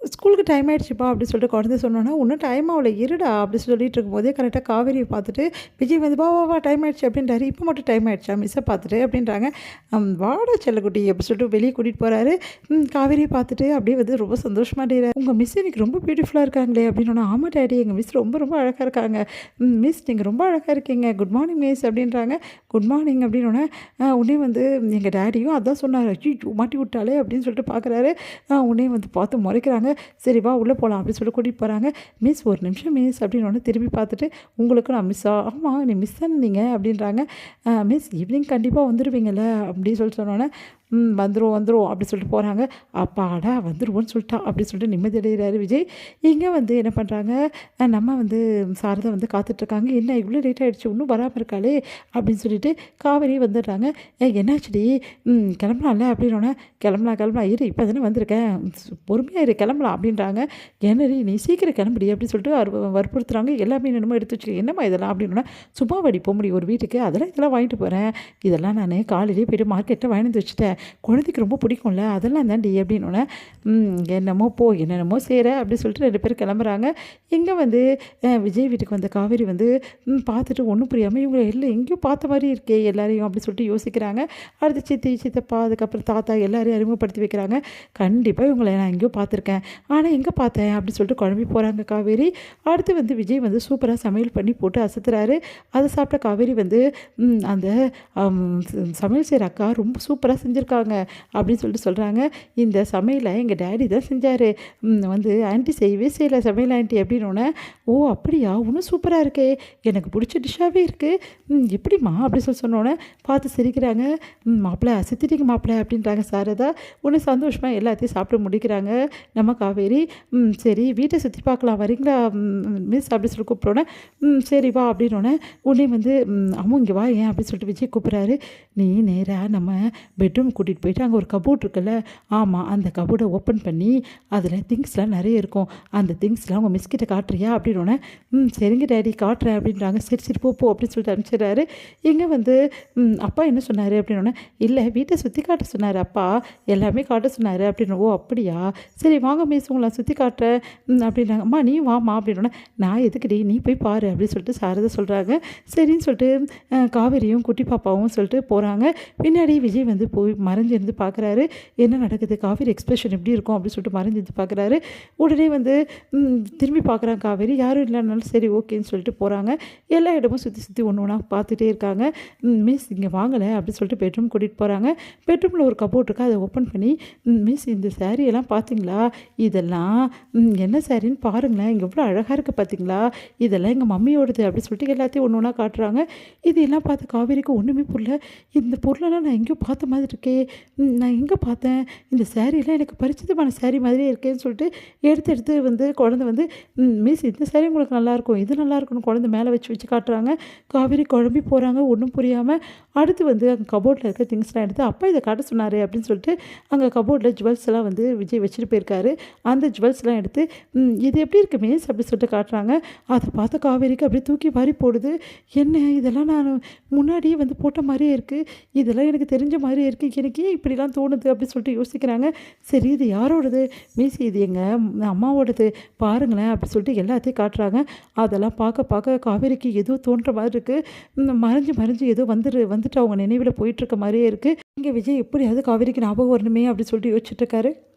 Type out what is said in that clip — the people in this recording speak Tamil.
ஸ்கூலுக்கு டைம் ஆயிடுச்சுப்பா அப்படின்னு சொல்லிட்டு குழந்தை சொன்னோன்னா, "இன்னும் டைம் ஆகல இருடா" அப்படி சொல்லிட்டு இருக்கும்போதே கரெக்டாக காவேரியை பார்த்துட்டு விஜய் வந்து, "வா வா வா டைம் ஆயிடுச்சு" அப்படின்றாரு. "இப்போ மட்டும் டைம் ஆயிடுச்சா மிஸ்ஸை பார்த்துட்டு?" அப்படின்றாங்க. "வாடா செல்லக்குட்டி" அப்படி சொல்லிட்டு வெளியே கூட்டிகிட்டு போகிறாரு. காவேரியை பார்த்துட்டு அப்படியே வந்து ரொம்ப சந்தோஷமா அடையிறாரு. "உங்கள் மிஸ் இன்னைக்கு ரொம்ப பியூட்டிஃபுல்லாக இருக்காங்களே" அப்படின்னோன்னா, "ஆமாம் டாடி எங்கள் மிஸ் ரொம்ப ரொம்ப அழகாக இருக்காங்க." மிஸ் நீங்கள் ரொம்ப அழகாக இருக்கீங்க. குட் மார்னிங் மிஸ்" அப்படின்றாங்க. குட் மார்னிங் அப்படின்னோடனே உடனே வந்து எங்கள் டாடியும் அதான் சொன்னார். "ஐயோ மாட்டி விட்டாளே" அப்படின்னு சொல்லிட்டு பார்க்குறாரு. உடனே வந்து பார்த்து முறைக்கிறாங்க. "சரி வா உள்ளே போகலாம்" அப்படின்னு சொல்லிட்டு கூட்டிகிட்டு போகிறாங்க. "மிஸ் ஒரு நிமிஷம் மிஸ்" அப்படின்னு திரும்பி பார்த்துட்டு, "உங்களுக்கு நான் மிஸ்ஸா?" "ஆமாம் நீ மிஸ் தானே நீங்க" அப்படின்றாங்க. "மிஸ் ஈவினிங் கண்டிப்பாக வந்துடுவீங்கள்ல" அப்படின்னு சொல்லி சொன்னோன்னே, வந்துருவோம் வந்துருவோம்" அப்படி சொல்லிட்டு போகிறாங்க. "அப்பாடா வந்துருவோன்னு சொல்லிட்டா" அப்படின்னு சொல்லிட்டு நிம்மதி அடைகிறாரு விஜய். இங்கே வந்து என்ன பண்ணுறாங்க, நம்ம வந்து சாரதா வந்து காத்துட்ருக்காங்க. "என்ன இவ்வளோ லேட் ஆகிடுச்சு இன்னும் வராமல் இருக்காளே" அப்படின்னு சொல்லிட்டு காவேரி வந்துடுறாங்க. என்னாச்சுடி கிளம்பலாம்ல?" அப்படின்னோடனே, "கிளம்பலாம் கிளம்பலாம் இரு இப்போ தானே வந்திருக்கேன் பொறுமையாக இரு கிளம்பலாம்" அப்படின்றாங்க. "என்னடி நீ சீக்கிரம் கிளம்புடி" அப்படின்னு சொல்லிட்டு வற்புறுத்துறாங்க. "எல்லாமே என்னமோ எடுத்து வச்சுக்க என்னம்மா இதெல்லாம்?" அப்படின்னா, "சும்மா வடி போக முடியும் ஒரு வீட்டுக்கு அதெல்லாம் இதெல்லாம் வாங்கிட்டு போகிறேன். இதெல்லாம் நான் காலையிலேயே போய்ட்டு மார்க்கெட்டில் வாங்கிட்டு வந்து வச்சுட்டேன். குழந்தைக்கு ரொம்ப பிடிக்கும்ல அதெல்லாம் தான்டி" அப்படின்னோடனே, என்னமோ போ என்னென்னமோ செய்கிற" அப்படின்னு சொல்லிட்டு 2 பேரும் கிளம்புறாங்க. இங்கே வந்து விஜய் வீட்டுக்கு வந்த காவேரி வந்து பார்த்துட்டு ஒன்றும் புரியாமல், "இவங்க இல்லை எங்கேயோ பார்த்த மாதிரி இருக்கே எல்லாரையும்" அப்படி சொல்லிட்டு யோசிக்கிறாங்க. அடுத்து சித்தி, சித்தப்பா, அதுக்கப்புறம் தாத்தா எல்லாரையும் அறிமுகப்படுத்தி வைக்கிறாங்க. "கண்டிப்பாக இவங்கள நான் எங்கேயோ பார்த்துருக்கேன். ஆனால் எங்கே பார்த்தேன்?" அப்படின்னு சொல்லிட்டு குழம்பி போகிறாங்க காவேரி. அடுத்து வந்து விஜய் வந்து சூப்பராக சமையல் பண்ணி போட்டு அசத்துறாரு. அதை சாப்பிட்ட காவேரி வந்து, அந்த சமையல் செய்கிற அக்கா ரொம்ப சூப்பராக செஞ்சுருக்காங்க" அப்படின்னு சொல்லிட்டு சொல்கிறாங்க. "இந்த சமையலை எங்கள் டேடி தான் செஞ்சார். வந்து ஆன்ட்டி செய்யவே செய்யலை சமையல் ஆன்ட்டி" அப்படின்னோடனே, "ஓ அப்படியா இன்னும் சூப்பராக இருக்கே எனக்கு பிடிச்ச டிஷ்ஷாகவே இருக்குது எப்படிம்மா?" அப்படி சொல்லி சொன்னோன்னே பார்த்து சிரிக்கிறாங்க. "மாப்பிள்ளை அசத்திட்டீங்க மாப்பிள்ளை" அப்படின்றாங்க சாரதா. ஒன்று சந்தோஷமாக எல்லாத்தையும் சாப்பிட்டு முடிக்கிறாங்க நம்ம காவேரி. "சரி வீட்டை சுற்றி பார்க்கலாம் வரீங்களா மிஸ்" அப்படி சொல்லி கூப்பிட்டோன்னே, சரி வா" அப்படின்னோடனே உடனே வந்து, "அம்மா இங்கே வா ஏன்" அப்படின்னு சொல்லிட்டு விஜய் கூப்பிட்றாரு. "நீ நேராக நம்ம பெட்ரூம் கூட்டிகிட்டு போயிட்டு அங்கே ஒரு கபோர்ட் இருக்குல்ல, ஆமாம் அந்த கபோர்டை ஓப்பன் பண்ணி அதில் திங்ஸ்லாம் நிறைய இருக்கும். அந்த திங்ஸ்லாம் உங்கள் மிஸ்கிட்ட காட்டுறியா?" அப்படின்னோடனே, சரிங்க டேடி காட்டுறேன்" அப்படின்றாங்க. "சரி சரி போ போ" அப்படின்னு சொல்லிட்டு அனுப்பிச்சிடுறாரு. இங்கே வந்து அப்பா என்ன சொன்னார் அப்படின்னோடனே, "இல்லை வீட்டை சுற்றி காட்ட சொன்னார் அப்பா எல்லாமே காட்ட சொன்னார்" அப்படின்னு. "ஓ அப்படியா சரி வாங்க மிஸ் உங்களை சுற்றி காட்டுறேன்" அப்படின்னாங்க. "அம்மா நீ வாம்மா" அப்படின்னோடனே, "நான் எதுக்குடி நீ போய் பாரு" அப்படின்னு சொல்லிட்டு சாரதா சொல்கிறாங்க. சரின்னு சொல்லிட்டு காவேரியும் குட்டி பாப்பாவும் சொல்லிட்டு போகிறாங்க. பின்னாடி விஜய் வந்து போய் மறைஞ்சிருந்து பார்க்குறாரு. என்ன நடக்குது காவேரி எக்ஸ்பிரஷன் எப்படி இருக்கும் அப்படின்னு சொல்லிட்டு மறைஞ்சிருந்து பார்க்குறாரு. உடனே வந்து திரும்பி பார்க்குறாங்க காவேரி யாரும் இல்லைனாலும் சரி ஓகேன்னு சொல்லிட்டு போகிறாங்க. எல்லா இடமும் சுற்றி சுற்றி ஒன்று ஒன்றா பார்த்துட்டே இருக்காங்க. "மிஸ் இங்கே வாங்கலை" அப்படின்னு சொல்லிட்டு பெட்ரூம் கூட்டிகிட்டு போகிறாங்க. பெட்ரூமில் ஒரு கபோர்ட் இருக்குது அதை ஓப்பன் பண்ணி, "மிஸ் இந்த சாரியெல்லாம் பார்த்தீங்களா இதெல்லாம் என்ன சாரின்னு பாருங்களேன் இங்கே எவ்வளோ அழகாக இருக்குது பார்த்தீங்களா இதெல்லாம் எங்கள் மம்மியோடது" அப்படின்னு சொல்லிட்டு எல்லாத்தையும் ஒன்று ஒன்றா காட்டுறாங்க. இதெல்லாம் பார்த்து காவேரிக்கு ஒன்றுமே புரியல. இந்த பொருளெல்லாம் நான் எங்கேயோ பார்த்த மாதிரி இருக்கே நான் எங்கே பார்த்தேன் இந்த சாரீலாம் எனக்கு பரிச்சிதமான சாரீ மாதிரியே இருக்கேன்னு சொல்லிட்டு எடுத்து எடுத்து வந்து குழந்தை வந்து, மிஸ் இந்த சாரீ உங்களுக்கு நல்லாயிருக்கும் இது நல்லாயிருக்குன்னு குழந்தை மேலே வச்சு வச்சு காட்டுறாங்க. காவேரி குழம்பி போகிறாங்க ஒன்றும் புரியாமல். அடுத்து வந்து அங்கே கபோர்டில் இருக்க திங்ஸ்லாம் எடுத்து, "அப்பா இதை காட்ட சொன்னார்" அப்படின்னு சொல்லிட்டு அங்கே கபோர்டில் ஜுவல்ஸ் எல்லாம் வந்து விஜய் வச்சுட்டு போயிருக்காரு. அந்த ஜுவல்ஸ்லாம் எடுத்து, "இது எப்படி இருக்குது மிஸ்" அப்படின்னு சொல்லிட்டு காட்டுறாங்க. அதை பார்த்த காவேரிக்கு அப்படியே தூக்கி வாரி போடுது. "என்ன இதெல்லாம் நான் முன்னாடியே வந்து போட்ட மாதிரியே இருக்குது இதெல்லாம் எனக்கு தெரிஞ்ச மாதிரியே இருக்குது எனக்கு ஏன் இப்படிலாம் தோணுது" அப்படின்னு சொல்லிட்டு யோசிக்கிறாங்க. "சரி இது யாரோடது மிஸ்?" "இது எங்கள் அம்மாவோடது பாருங்களேன்" அப்படி சொல்லிட்டு எல்லாத்தையும் காட்டுறாங்க. அதெல்லாம் பார்க்க பார்க்க காவேரிக்கு ஏதோ தோன்ற மாதிரி இருக்குது. மறைஞ்சு மறைஞ்சு ஏதோ வந்துட்டு அவங்க நினைவில் போயிட்டுருக்க மாதிரியே இருக்குது. இங்கே விஜய் எப்படியாவது காவேரிக்கு ஞாபகம் வரணுமே அப்படின்னு சொல்லிட்டு யோசிச்சுட்டு இருக்காரு.